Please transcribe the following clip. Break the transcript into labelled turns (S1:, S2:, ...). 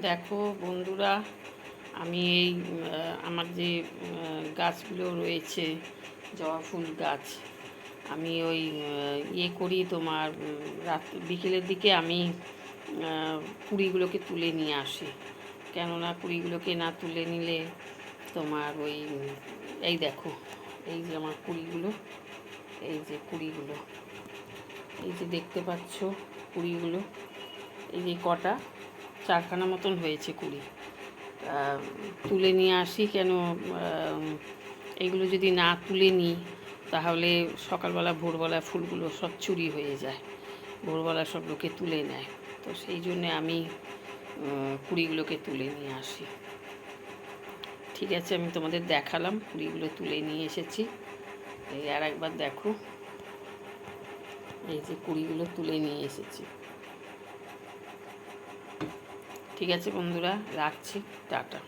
S1: দেখো বন্ধুরা, আমি এই আমার যে গাছগুলো রয়েছে, জবা ফুল গাছ, আমি ওই করি তোমার রাত বিকেলের দিকে আমি কুড়িগুলোকে তুলে নিয়ে আসি। কেননা কুড়িগুলোকে না তুলে নিলে তোমার ওই এই দেখো, এই যে আমার কুড়িগুলো, এই যে কুড়িগুলো, এই যে দেখতে পাচ্ছ কুড়িগুলো, এই যে কটা চারখানা মতন হয়েছে কুড়ি, তুলে নিয়ে আসি। কেন এইগুলো যদি না তুলে নিই তাহলে সকালবেলা ভোরবেলা ফুলগুলো সব চুরি হয়ে যায়, ভোরবেলা সব লোকে তুলে নেয়। তো সেই জন্যে আমি কুড়িগুলোকে তুলে নিয়ে আসি। ঠিক আছে, আমি তোমাদের দেখালাম কুড়িগুলো তুলে নিয়ে এসেছি। এই আর একবার দেখো, এই যে কুড়িগুলো তুলে নিয়ে এসেছি। ঠিক আছে বন্ধুরা, রাখছি, টাটা।